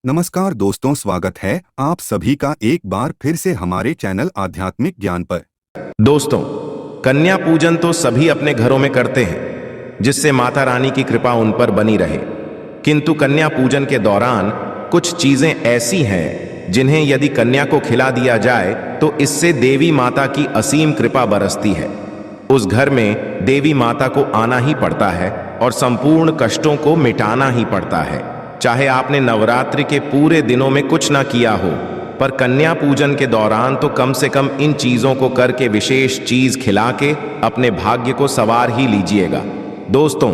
नमस्कार दोस्तों, स्वागत है आप सभी का एक बार फिर से हमारे चैनल आध्यात्मिक ज्ञान पर। दोस्तों, कन्या पूजन तो सभी अपने घरों में करते हैं जिससे माता रानी की कृपा उन पर बनी रहे। किंतु कन्या पूजन के दौरान कुछ चीजें ऐसी हैं जिन्हें यदि कन्या को खिला दिया जाए तो इससे देवी माता की असीम कृपा बरसती है। उस घर में देवी माता को आना ही पड़ता है और संपूर्ण कष्टों को मिटाना ही पड़ता है। चाहे आपने नवरात्रि के पूरे दिनों में कुछ ना किया हो, पर कन्या पूजन के दौरान तो कम से कम इन चीजों को करके विशेष चीज खिला के अपने भाग्य को संवार ही लीजिएगा। दोस्तों,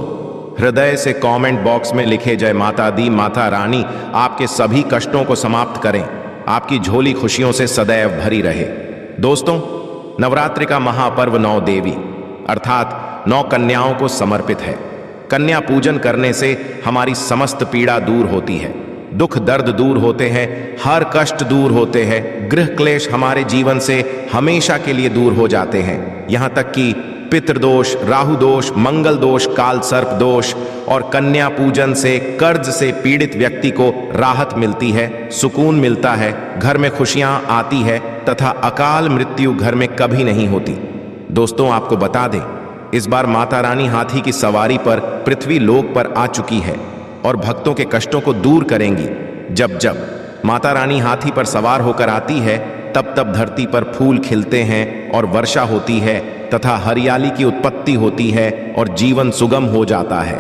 हृदय से कमेंट बॉक्स में लिखे जय माता दी माता रानी आपके सभी कष्टों को समाप्त करें, आपकी झोली खुशियों से सदैव भरी रहे। दोस्तों, नवरात्रि का महापर्व 9 देवी अर्थात 9 कन्याओं को समर्पित है। कन्या पूजन करने से हमारी समस्त पीड़ा दूर होती है, दुख दर्द दूर होते हैं, हर कष्ट दूर होते हैं, गृह क्लेश हमारे जीवन से हमेशा के लिए दूर हो जाते हैं। यहाँ तक कि पितृदोष, राहु दोष, मंगल दोष, काल सर्प दोष और कन्या पूजन से कर्ज से पीड़ित व्यक्ति को राहत मिलती है, सुकून मिलता है, घर में खुशियां आती है तथा अकाल मृत्यु घर में कभी नहीं होती। दोस्तों, आपको बता दें, इस बार माता रानी हाथी की सवारी पर पृथ्वी लोक पर आ चुकी है और भक्तों के कष्टों को दूर करेंगी। जब जब माता रानी हाथी पर सवार होकर आती है तब तब धरती पर फूल खिलते हैं और वर्षा होती है तथा हरियाली की उत्पत्ति होती है और जीवन सुगम हो जाता है।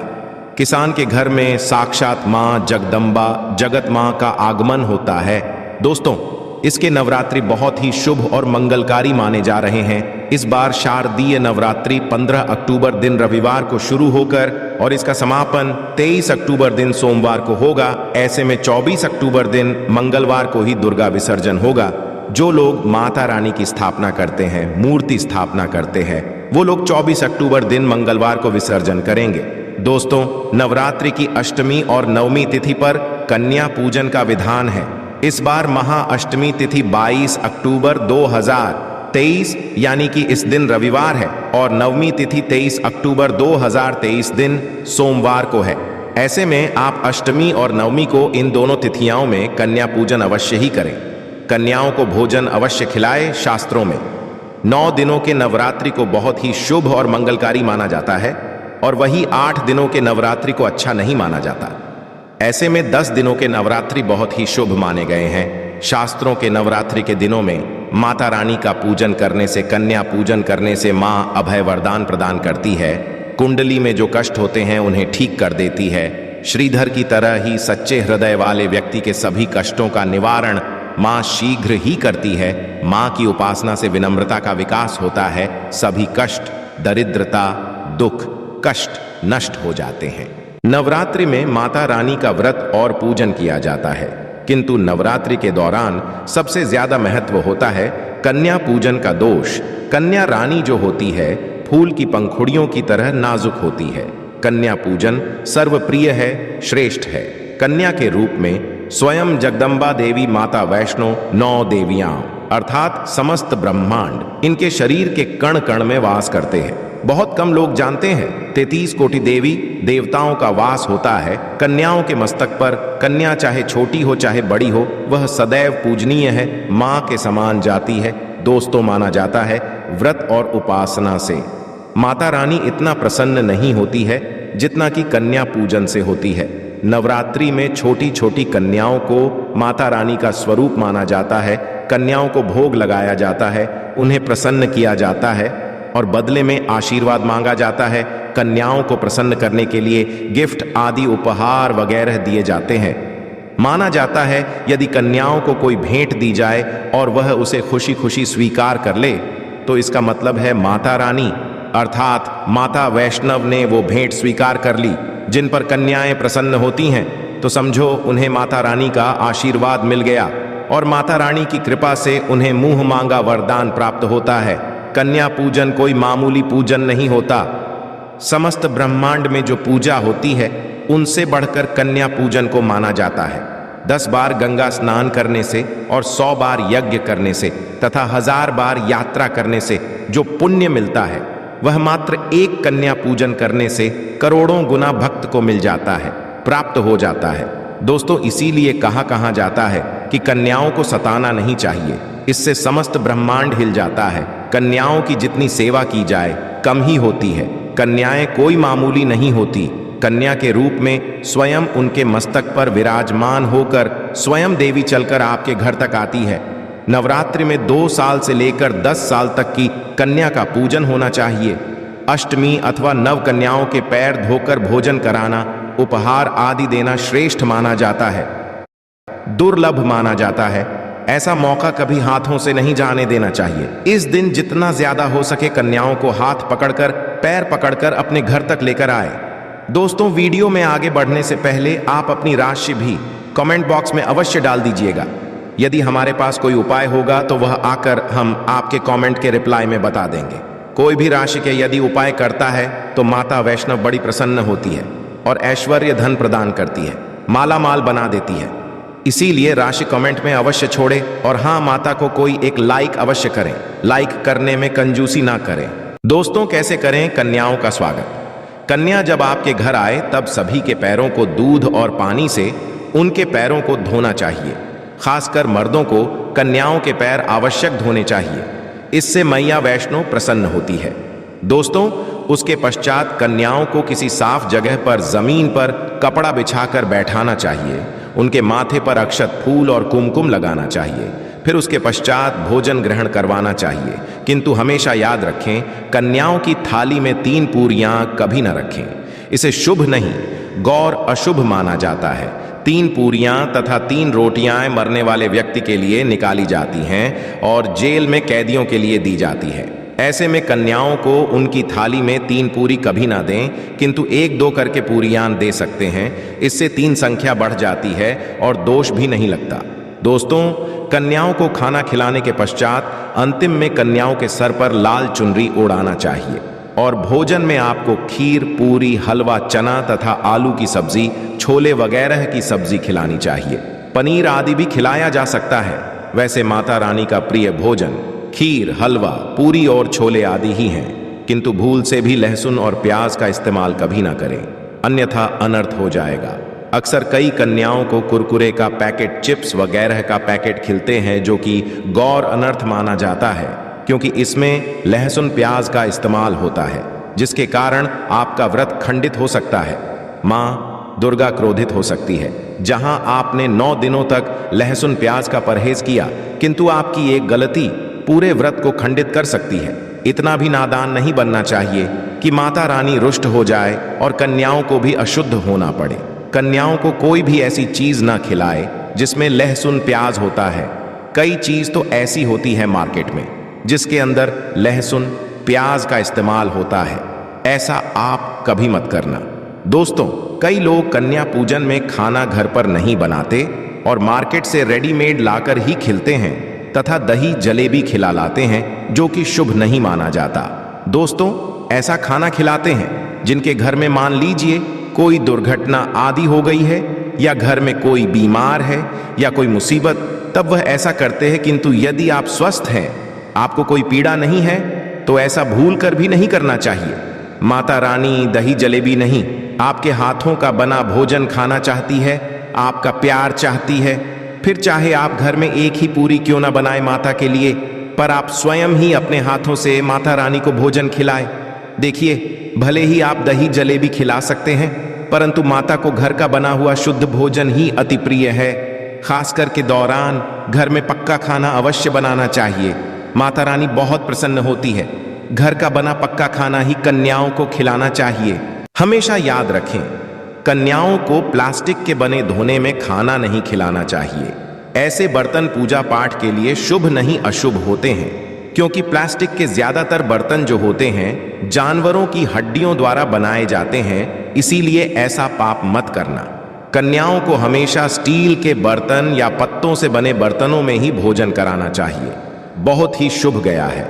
किसान के घर में साक्षात मां जगदम्बा जगत मां का आगमन होता है। दोस्तों, इसके नवरात्रि बहुत ही शुभ और मंगलकारी माने जा रहे हैं। इस बार शारदीय नवरात्रि 15 अक्टूबर दिन रविवार को शुरू होकर और इसका समापन 23 अक्टूबर दिन सोमवार को होगा। ऐसे में 24 अक्टूबर दिन मंगलवार को ही दुर्गा विसर्जन होगा। जो लोग माता रानी की स्थापना करते हैं, मूर्ति स्थापना करते हैं, वो लोग 24 अक्टूबर दिन मंगलवार को विसर्जन करेंगे। दोस्तों, नवरात्रि की अष्टमी और नवमी तिथि पर कन्या पूजन का विधान है। इस बार महाअष्टमी तिथि 22 अक्टूबर 2023 यानी कि इस दिन रविवार है और नवमी तिथि 23 अक्टूबर 2023 दिन सोमवार को है। ऐसे में आप अष्टमी और नवमी को इन दोनों तिथियों में कन्या पूजन अवश्य ही करें। कन्याओं को भोजन अवश्य खिलाएं। शास्त्रों में 9 दिनों के नवरात्रि को बहुत ही शुभ और मंगलकारी माना जाता है और वही 8 दिनों के नवरात्रि को अच्छा नहीं माना जाता। ऐसे में 10 दिनों के नवरात्रि बहुत ही शुभ माने गए हैं। शास्त्रों के नवरात्रि के दिनों में माता रानी का पूजन करने से, कन्या पूजन करने से मां अभय वरदान प्रदान करती है। कुंडली में जो कष्ट होते हैं उन्हें ठीक कर देती है। श्रीधर की तरह ही सच्चे हृदय वाले व्यक्ति के सभी कष्टों का निवारण मां शीघ्र ही करती है। मां की उपासना से विनम्रता का विकास होता है। सभी कष्ट, दरिद्रता, दुख, कष्ट नष्ट हो जाते हैं। नवरात्रि में माता रानी का व्रत और पूजन किया जाता है, किंतु नवरात्रि के दौरान सबसे ज्यादा महत्व होता है कन्या पूजन का। दोष, कन्या रानी जो होती है फूल की पंखुड़ियों की तरह नाजुक होती है। कन्या पूजन सर्वप्रिय है, श्रेष्ठ है। कन्या के रूप में स्वयं जगदम्बा देवी माता वैष्णो 9 देवियां अर्थात समस्त ब्रह्मांड इनके शरीर के कण कण में वास करते हैं। बहुत कम लोग जानते हैं 33 कोटि देवी देवताओं का वास होता है कन्याओं के मस्तक पर। कन्या चाहे छोटी हो चाहे बड़ी हो, वह सदैव पूजनीय है, मां के समान जाती है। दोस्तों, माना जाता है व्रत और उपासना से माता रानी इतना प्रसन्न नहीं होती है जितना कि कन्या पूजन से होती है। नवरात्रि में छोटी छोटी कन्याओं को माता रानी का स्वरूप माना जाता है। कन्याओं को भोग लगाया जाता है, उन्हें प्रसन्न किया जाता है और बदले में आशीर्वाद मांगा जाता है। कन्याओं को प्रसन्न करने के लिए गिफ्ट आदि उपहार वगैरह दिए जाते हैं। माना जाता है यदि कन्याओं को कोई भेंट दी जाए और वह उसे खुशी खुशी स्वीकार कर ले तो इसका मतलब है माता रानी अर्थात माता वैष्णव ने वो भेंट स्वीकार कर ली। जिन पर कन्याएं प्रसन्न होती हैं तो समझो उन्हें माता रानी का आशीर्वाद मिल गया और माता रानी की कृपा से उन्हें मुंह मांगा वरदान प्राप्त होता है। कन्या पूजन कोई मामूली पूजन नहीं होता। समस्त ब्रह्मांड में जो पूजा होती है उनसे बढ़कर कन्या पूजन को माना जाता है। 10 बार गंगा स्नान करने से और 100 बार यज्ञ करने से तथा 1000 बार यात्रा करने से जो पुण्य मिलता है वह मात्र एक कन्या पूजन करने से करोड़ों गुना भक्त को मिल जाता है, प्राप्त हो जाता है। दोस्तों इसीलिए कहा जाता है कि कन्याओं को सताना नहीं चाहिए, इससे समस्त ब्रह्मांड हिल जाता है। कन्याओं की जितनी सेवा की जाए कम ही होती है। कन्याएं कोई मामूली नहीं होती। कन्या के रूप में स्वयं उनके मस्तक पर विराजमान होकर स्वयं देवी चलकर आपके घर तक आती है। नवरात्रि में 2 साल से लेकर 10 साल तक की कन्या का पूजन होना चाहिए। अष्टमी अथवा नव कन्याओं के पैर धोकर भोजन कराना, उपहार आदि देना श्रेष्ठ माना जाता है, दुर्लभ माना जाता है। ऐसा मौका कभी हाथों से नहीं जाने देना चाहिए। इस दिन जितना ज्यादा हो सके कन्याओं को हाथ पकड़कर, पैर पकड़कर अपने घर तक लेकर आए। दोस्तों वीडियो में आगे बढ़ने से पहले आप अपनी राशि भी कमेंट बॉक्स में अवश्य डाल दीजिएगा। यदि हमारे पास कोई उपाय होगा तो वह आकर हम आपके कमेंट के रिप्लाई में बता देंगे। कोई भी राशि के यदि उपाय करता है तो माता वैष्णव बड़ी प्रसन्न होती है और ऐश्वर्य धन प्रदान करती है, माला माल बना देती है। इसीलिए राशि कमेंट में अवश्य छोड़े और हाँ, माता को कोई एक लाइक अवश्य करें। लाइक करने में कंजूसी ना करें। दोस्तों कैसे करें कन्याओं का स्वागत? कन्या जब आपके घर आए तब सभी के पैरों को दूध और पानी से उनके पैरों को धोना चाहिए। खासकर मर्दों को कन्याओं के पैर आवश्यक धोने चाहिए। इससे मैया वैष्णो प्रसन्न होती है। दोस्तों उसके पश्चात कन्याओं को किसी साफ जगह पर जमीन पर कपड़ा बिछाकर बैठाना चाहिए। उनके माथे पर अक्षत फूल और कुमकुम लगाना चाहिए। फिर उसके पश्चात भोजन ग्रहण करवाना चाहिए। किंतु हमेशा याद रखें, कन्याओं की थाली में 3 पूरियां कभी न रखें। इसे शुभ नहीं, गौर अशुभ माना जाता है। 3 पूरियां तथा 3 रोटियां मरने वाले व्यक्ति के लिए निकाली जाती हैं और जेल में कैदियों के लिए दी जाती है। ऐसे में कन्याओं को उनकी थाली में 3 पूरी कभी ना दें, किंतु 1-2 करके पूरियां दे सकते हैं। इससे 3 संख्या बढ़ जाती है और दोष भी नहीं लगता। दोस्तों कन्याओं को खाना खिलाने के पश्चात अंतिम में कन्याओं के सर पर लाल चुनरी ओढ़ाना चाहिए और भोजन में आपको खीर, पूरी, हलवा, चना तथा आलू की सब्जी, छोले वगैरह की सब्जी खिलानी चाहिए। पनीर आदि भी खिलाया जा सकता है। वैसे माता रानी का प्रिय भोजन खीर, हलवा, पूरी और छोले आदि ही हैं, किंतु भूल से भी लहसुन और प्याज का इस्तेमाल कभी ना करें, अन्यथा अनर्थ हो जाएगा। अक्सर कई कन्याओं को कुरकुरे का पैकेट, चिप्स वगैरह का पैकेट खिलते हैं, जो कि गौर अनर्थ माना जाता है, क्योंकि इसमें लहसुन प्याज का इस्तेमाल होता है, जिसके कारण आपका व्रत खंडित हो सकता है। माँ दुर्गा क्रोधित हो सकती है। जहां आपने 9 दिनों तक लहसुन प्याज का परहेज किया, किंतु आपकी एक गलती पूरे व्रत को खंडित कर सकती है। इतना भी नादान नहीं बनना चाहिए कि माता रानी रुष्ट हो जाए और कन्याओं को भी अशुद्ध होना पड़े। कन्याओं को कोई भी ऐसी चीज ना खिलाए जिसमें लहसुन प्याज होता है। कई चीज तो ऐसी होती है मार्केट में जिसके अंदर लहसुन प्याज का इस्तेमाल होता है। ऐसा आप कभी मत करना। दोस्तों कई लोग कन्या पूजन में खाना घर पर नहीं बनाते और मार्केट से रेडीमेड लाकर ही खिलते हैं तथा दही जलेबी खिला लाते हैं, जो कि शुभ नहीं माना जाता। दोस्तों ऐसा खाना खिलाते हैं जिनके घर में मान लीजिए कोई दुर्घटना आदि हो गई है या घर में कोई बीमार है या कोई मुसीबत, तब वह ऐसा करते हैं। किंतु यदि आप स्वस्थ हैं, आपको कोई पीड़ा नहीं है, तो ऐसा भूल कर भी नहीं करना चाहिए। माता रानी दही जलेबी नहीं, आपके हाथों का बना भोजन खाना चाहती है, आपका प्यार चाहती है। फिर चाहे आप घर में एक ही पूरी क्यों ना बनाए माता के लिए, पर आप स्वयं ही अपने हाथों से माता रानी को भोजन खिलाए। देखिए भले ही आप दही जलेबी खिला सकते हैं, परंतु माता को घर का बना हुआ शुद्ध भोजन ही अति प्रिय है। खासकर के दौरान घर में पक्का खाना अवश्य बनाना चाहिए। माता रानी बहुत प्रसन्न होती है। घर का बना पक्का खाना ही कन्याओं को खिलाना चाहिए। हमेशा याद रखें, कन्याओं को प्लास्टिक के बने धोने में खाना नहीं खिलाना चाहिए। ऐसे बर्तन पूजा पाठ के लिए शुभ नहीं अशुभ होते हैं, क्योंकि प्लास्टिक के ज्यादातर बर्तन जो होते हैं जानवरों की हड्डियों द्वारा बनाए जाते हैं। इसीलिए ऐसा पाप मत करना। कन्याओं को हमेशा स्टील के बर्तन या पत्तों से बने बर्तनों में ही भोजन कराना चाहिए। बहुत ही शुभ गया है।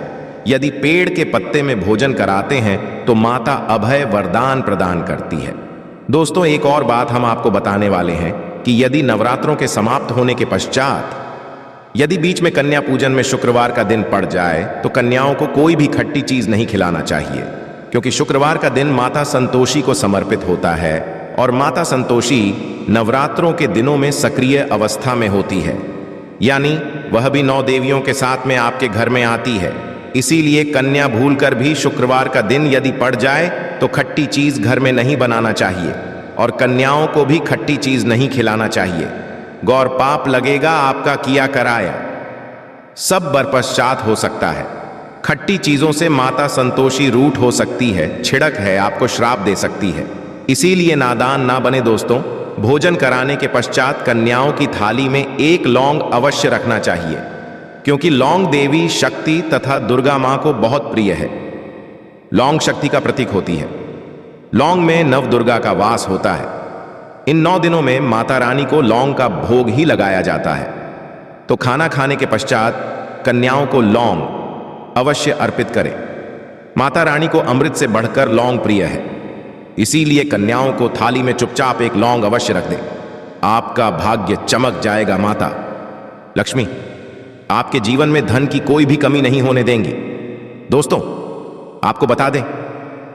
यदि पेड़ के पत्ते में भोजन कराते हैं तो माता अभय वरदान प्रदान करती है। दोस्तों एक और बात हम आपको बताने वाले हैं कि यदि नवरात्रों के समाप्त होने के पश्चात यदि बीच में कन्या पूजन में शुक्रवार का दिन पड़ जाए तो कन्याओं को कोई भी खट्टी चीज नहीं खिलाना चाहिए, क्योंकि शुक्रवार का दिन माता संतोषी को समर्पित होता है और माता संतोषी नवरात्रों के दिनों में सक्रिय अवस्था में होती है, यानी वह भी 9 देवियों के साथ में आपके घर में आती है। इसीलिए कन्या भूलकर भी शुक्रवार का दिन यदि पड़ जाए तो खट्टी चीज घर में नहीं बनाना चाहिए और कन्याओं को भी खट्टी चीज नहीं खिलाना चाहिए। गौर पाप लगेगा आपका किया कराया, सब बरपश्चात हो सकता है। खट्टी चीजों से माता संतोषी रूठ हो सकती है, छिड़क है, आपको श्राप दे सकती है। इसीलिए नादान ना बने दोस्तों। भोजन कराने के पश्चात कन्याओं की थाली में 1 लौंग अवश्य रखना चाहिए, क्योंकि लौंग देवी शक्ति तथा दुर्गा मां को बहुत प्रिय है। लौंग शक्ति का प्रतीक होती है। लौंग में नव दुर्गा का वास होता है। इन 9 दिनों में माता रानी को लौंग का भोग ही लगाया जाता है। तो खाना खाने के पश्चात कन्याओं को लौंग अवश्य अर्पित करें। माता रानी को अमृत से बढ़कर लौंग प्रिय है, इसीलिए कन्याओं को थाली में चुपचाप 1 लौंग अवश्य रख दें। आपका भाग्य चमक जाएगा। माता लक्ष्मी आपके जीवन में धन की कोई भी कमी नहीं होने देंगी। दोस्तों, आपको बता दें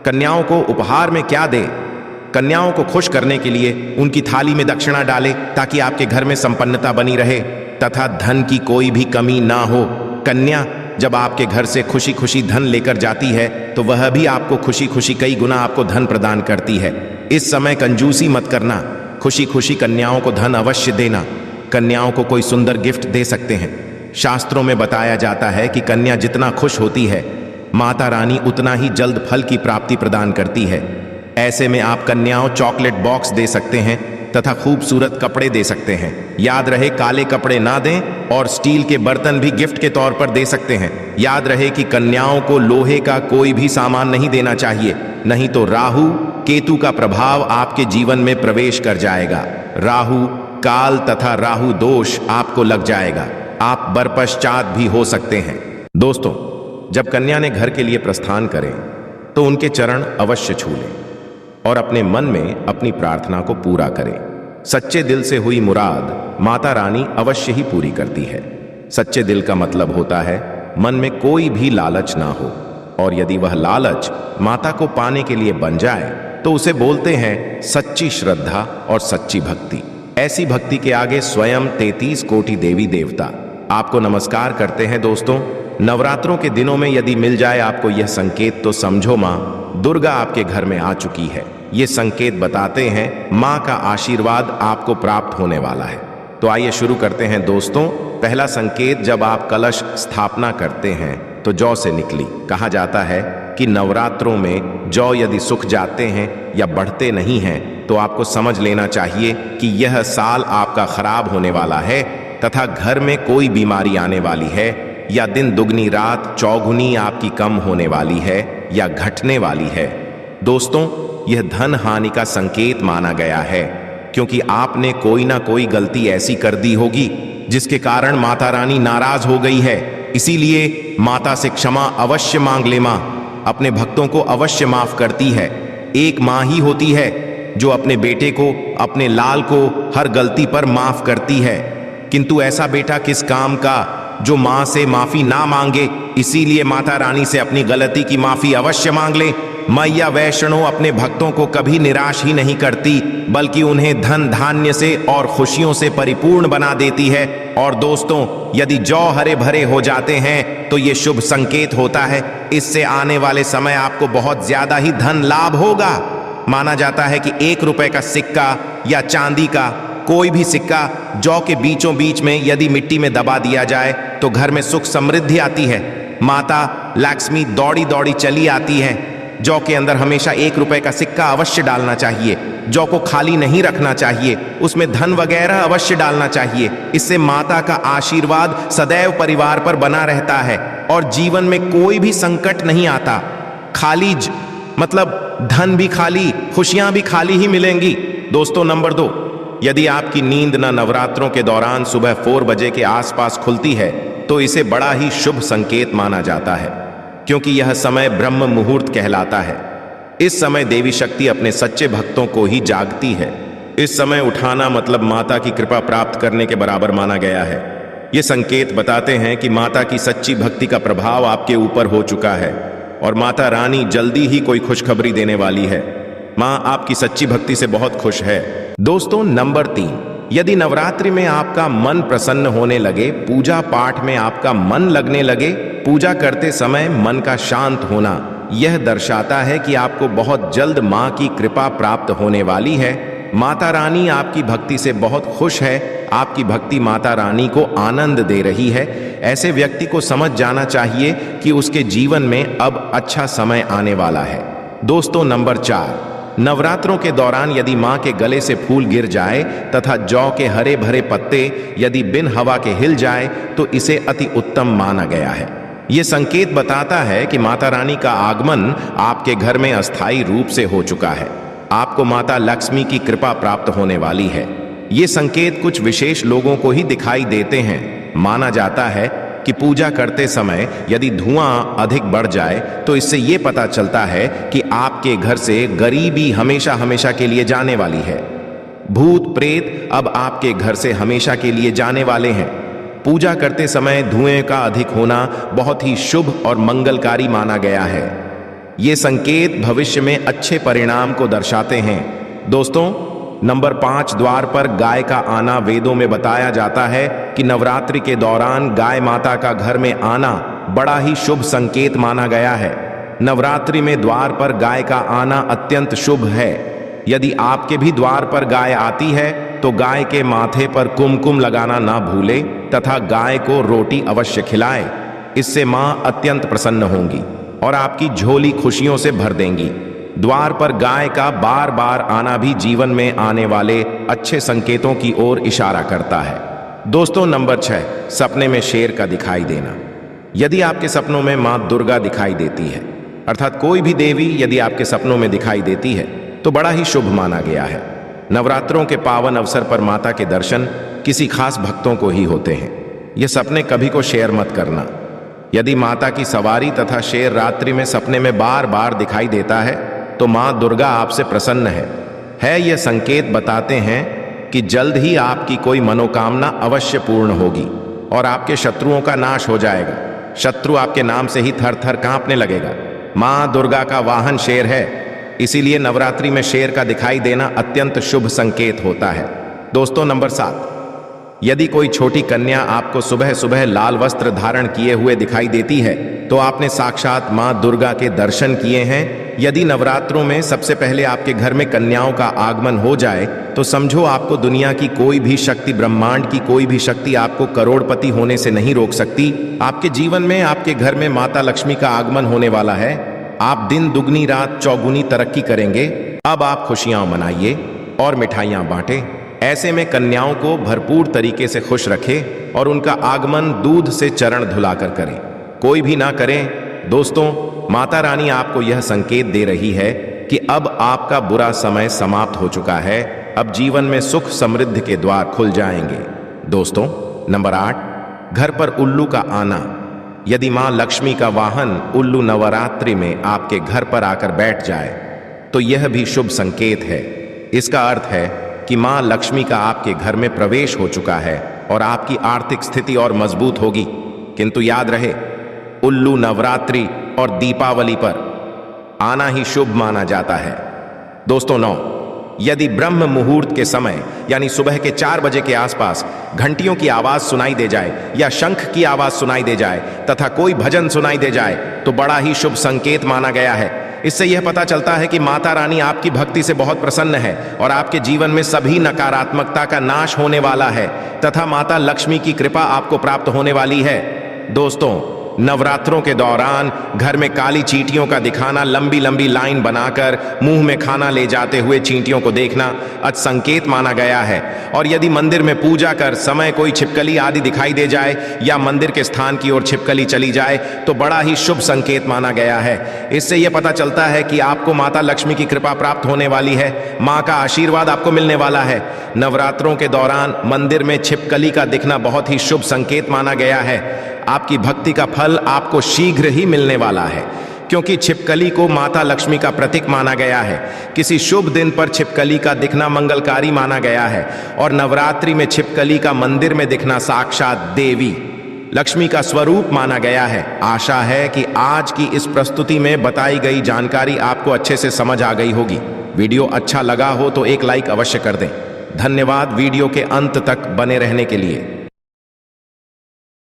कन्याओं को उपहार में क्या दें। कन्याओं को खुश करने के लिए उनकी थाली में दक्षिणा डालें, ताकि आपके घर में संपन्नता बनी रहे तथा धन की कोई भी कमी ना हो। कन्या जब आपके घर से खुशी खुशी धन लेकर जाती है तो वह भी आपको खुशी खुशी कई गुना आपको धन प्रदान करती है। इस समय कंजूसी मत करना, खुशी खुशी कन्याओं को धन अवश्य देना। कन्याओं को कोई सुंदर गिफ्ट दे सकते हैं। शास्त्रों में बताया जाता है कि कन्या जितना खुश होती है, माता रानी उतना ही जल्द फल की प्राप्ति प्रदान करती है। ऐसे में आप कन्याओं चॉकलेट बॉक्स दे सकते हैं तथा खूबसूरत कपड़े दे सकते हैं। याद रहे काले कपड़े ना दें और स्टील के बर्तन भी गिफ्ट के तौर पर दे सकते हैं। याद रहे कि कन्याओं को लोहे का कोई भी सामान नहीं देना चाहिए, नहीं तो राहु केतु का प्रभाव आपके जीवन में प्रवेश कर जाएगा। राहु काल तथा राहु दोष आपको लग जाएगा, आप बरपश्चात भी हो सकते हैं। दोस्तों, जब कन्या ने घर के लिए प्रस्थान करें तो उनके चरण अवश्य छू लें और अपने मन में अपनी प्रार्थना को पूरा करें। सच्चे दिल से हुई मुराद माता रानी अवश्य ही पूरी करती है। सच्चे दिल का मतलब होता है मन में कोई भी लालच ना हो, और यदि वह लालच माता को पाने के लिए बन जाए तो उसे बोलते हैं सच्ची श्रद्धा और सच्ची भक्ति। ऐसी भक्ति के आगे स्वयं 33 कोटि देवी देवता आपको नमस्कार करते हैं। दोस्तों, नवरात्रों के दिनों में यदि मिल जाए आपको यह संकेत तो समझो मां दुर्गा आपके घर में आ चुकी है। ये संकेत बताते हैं मां का आशीर्वाद आपको प्राप्त होने वाला है। तो आइए शुरू करते हैं दोस्तों। पहला संकेत, जब आप कलश स्थापना करते हैं तो जौ से निकली। कहा जाता है कि नवरात्रों में जौ यदि सूख जाते हैं या बढ़ते नहीं हैं तो आपको समझ लेना चाहिए कि यह साल आपका खराब होने वाला है तथा घर में कोई बीमारी आने वाली है, या दिन दुगनी रात चौगुनी आपकी कम होने वाली है या घटने वाली है। दोस्तों, यह धन हानि का संकेत माना गया है, क्योंकि आपने कोई ना कोई गलती ऐसी कर दी होगी जिसके कारण माता रानी नाराज हो गई है। इसीलिए माता से क्षमा अवश्य मांग ले। मां अपने भक्तों को अवश्य माफ करती है। एक मां ही होती है जो अपने बेटे को, अपने लाल को हर गलती पर माफ करती है, किंतु ऐसा बेटा किस काम का जो मां से माफी ना मांगे। इसीलिए माता रानी से अपनी गलती की माफी अवश्य मांग ले। मैया वैष्णो अपने भक्तों को कभी निराश ही नहीं करती, बल्कि उन्हें धन धान्य से और खुशियों से परिपूर्ण बना देती है। और दोस्तों, यदि जौ हरे भरे हो जाते हैं तो ये शुभ संकेत होता है। इससे आने वाले समय आपको बहुत ज्यादा ही धन लाभ होगा। माना जाता है कि 1 रुपए का सिक्का या चांदी का कोई भी सिक्का जौ के बीचों बीच में यदि मिट्टी में दबा दिया जाए तो घर में सुख समृद्धि आती है। माता लक्ष्मी दौड़ी दौड़ी चली आती है। जौ के अंदर हमेशा 1 रुपए का सिक्का अवश्य डालना चाहिए। जौ को खाली नहीं रखना चाहिए, उसमें धन वगैरह अवश्य डालना चाहिए। इससे माता का आशीर्वाद सदैव परिवार पर बना रहता है और जीवन में कोई भी संकट नहीं आता। खाली मतलब धन भी खाली, खुशियां भी खाली ही मिलेंगी। दोस्तों, नंबर 2, यदि आपकी नींद न नवरात्रों के दौरान सुबह 4 बजे के आसपास खुलती है तो इसे बड़ा ही शुभ संकेत माना जाता है, क्योंकि यह समय ब्रह्म मुहूर्त कहलाता है। इस समय देवी शक्ति अपने सच्चे भक्तों को ही जागती है। इस समय उठाना मतलब माता की कृपा प्राप्त करने के बराबर माना गया है। ये संकेत बताते हैं कि माता की सच्ची भक्ति का प्रभाव आपके ऊपर हो चुका है और माता रानी जल्दी ही कोई खुशखबरी देने वाली है। मां आपकी सच्ची भक्ति से बहुत खुश है। दोस्तों नंबर 3, यदि नवरात्रि में आपका मन प्रसन्न होने लगे, पूजा पाठ में आपका मन लगने लगे, पूजा करते समय मन का शांत होना, यह दर्शाता है कि आपको बहुत जल्द मां की कृपा प्राप्त होने वाली है। माता रानी आपकी भक्ति से बहुत खुश है, आपकी भक्ति माता रानी को आनंद दे रही है। ऐसे व्यक्ति को समझ जाना चाहिए कि उसके जीवन में अब अच्छा समय आने वाला है। दोस्तों नंबर 4, नवरात्रों के दौरान यदि मां के गले से फूल गिर जाए तथा जौ के हरे भरे पत्ते यदि बिन हवा के हिल जाए तो इसे अति उत्तम माना गया है। ये संकेत बताता है कि माता रानी का आगमन आपके घर में अस्थायी रूप से हो चुका है। आपको माता लक्ष्मी की कृपा प्राप्त होने वाली है। ये संकेत कुछ विशेष लोगों को ही दिखाई देते हैं। माना जाता है कि पूजा करते समय यदि धुआं अधिक बढ़ जाए तो इससे ये पता चलता है कि आपके घर से गरीबी हमेशा हमेशा के लिए जाने वाली है। भूत प्रेत अब आपके घर से हमेशा के लिए जाने वाले हैं। पूजा करते समय धुएं का अधिक होना बहुत ही शुभ और मंगलकारी माना गया है। ये संकेत भविष्य में अच्छे परिणाम को दर्शाते हैं। दोस्तों नंबर 5, द्वार पर गाय का आना। वेदों में बताया जाता है कि नवरात्रि के दौरान गाय माता का घर में आना बड़ा ही शुभ संकेत माना गया है। नवरात्रि में द्वार पर गाय का आना अत्यंत शुभ है। यदि आपके भी द्वार पर गाय आती है तो गाय के माथे पर कुमकुम लगाना ना भूले तथा गाय को रोटी अवश्य खिलाएं। इससे मां अत्यंत प्रसन्न होंगी और आपकी झोली खुशियों से भर देंगी। द्वार पर गाय का बार बार आना भी जीवन में आने वाले अच्छे संकेतों की ओर इशारा करता है। दोस्तों नंबर 6, सपने में शेर का दिखाई देना। यदि आपके सपनों में मां दुर्गा दिखाई देती है, अर्थात कोई भी देवी यदि आपके सपनों में दिखाई देती है तो बड़ा ही शुभ माना गया है। नवरात्रों के पावन अवसर पर माता के दर्शन किसी खास भक्तों को ही होते हैं। ये सपने कभी को शेयर मत करना। यदि माता की सवारी तथा शेर रात्रि में सपने में बार बार दिखाई देता है तो मां दुर्गा आपसे प्रसन्न है। ये संकेत बताते हैं कि जल्द ही आपकी कोई मनोकामना अवश्य पूर्ण होगी और आपके शत्रुओं का नाश हो जाएगा। शत्रु आपके नाम से ही थर थर कांपने लगेगा। मां दुर्गा का वाहन शेर है, इसीलिए नवरात्रि में शेर का दिखाई देना अत्यंत शुभ संकेत होता है। दोस्तों नंबर 7, यदि कोई छोटी कन्या आपको सुबह सुबह लाल वस्त्र धारण किए हुए दिखाई देती है तो आपने साक्षात मां दुर्गा के दर्शन किए हैं। यदि नवरात्रों में सबसे पहले आपके घर में कन्याओं का आगमन हो जाए तो समझो आपको दुनिया की कोई भी शक्ति, ब्रह्मांड की कोई भी शक्ति आपको करोड़पति होने से नहीं रोक सकती। आपके जीवन में आपके घर में माता लक्ष्मी का आगमन होने वाला है। आप दिन दुगनी रात चौगुनी तरक्की करेंगे। अब आप खुशियां मनाइए और मिठाइयां बांटें। ऐसे में कन्याओं को भरपूर तरीके से खुश रखें और उनका आगमन दूध से चरण धुलाकर करें, कोई भी ना करें। दोस्तों माता रानी आपको यह संकेत दे रही है कि अब आपका बुरा समय समाप्त हो चुका है। अब जीवन में सुख समृद्धि के द्वार खुल जाएंगे। दोस्तों नंबर 8, घर पर उल्लू का आना। यदि मां लक्ष्मी का वाहन उल्लू नवरात्रि में आपके घर पर आकर बैठ जाए तो यह भी शुभ संकेत है। इसका अर्थ है कि मां लक्ष्मी का आपके घर में प्रवेश हो चुका है और आपकी आर्थिक स्थिति और मजबूत होगी। किंतु याद रहे, उल्लू नवरात्रि और दीपावली पर आना ही शुभ माना जाता है। दोस्तों 9, यदि ब्रह्म मुहूर्त के समय यानी सुबह के 4 बजे के आसपास घंटियों की आवाज सुनाई दे जाए या शंख की आवाज सुनाई दे जाए तथा कोई भजन सुनाई दे जाए तो बड़ा ही शुभ संकेत माना गया है। इससे यह पता चलता है कि माता रानी आपकी भक्ति से बहुत प्रसन्न है और आपके जीवन में सभी नकारात्मकता का नाश होने वाला है तथा माता लक्ष्मी की कृपा आपको प्राप्त होने वाली है। दोस्तों नवरात्रों के दौरान घर में काली चींटियों का दिखाना, लंबी लंबी लाइन बनाकर मुंह में खाना ले जाते हुए चींटियों को देखना अच्छ संकेत माना गया है। और यदि मंदिर में पूजा कर समय कोई छिपकली आदि दिखाई दे जाए या मंदिर के स्थान की ओर छिपकली चली जाए तो बड़ा ही शुभ संकेत माना गया है। इससे यह पता चलता है कि आपको माता लक्ष्मी की कृपा प्राप्त होने वाली है, माँ का आशीर्वाद आपको मिलने वाला है। नवरात्रों के दौरान मंदिर में छिपकली का दिखना बहुत ही शुभ संकेत माना गया है। आपकी भक्ति का फल आपको शीघ्र ही मिलने वाला है, क्योंकि छिपकली को माता लक्ष्मी का प्रतीक माना गया है। किसी शुभ दिन पर छिपकली का दिखना मंगलकारी माना गया है और नवरात्रि में छिपकली का मंदिर में दिखना साक्षात देवी लक्ष्मी का स्वरूप माना गया है। आशा है कि आज की इस प्रस्तुति में बताई गई जानकारी आपको अच्छे से समझ आ गई होगी। वीडियो अच्छा लगा हो तो एक लाइक अवश्य कर दें। धन्यवाद वीडियो के अंत तक बने रहने के लिए।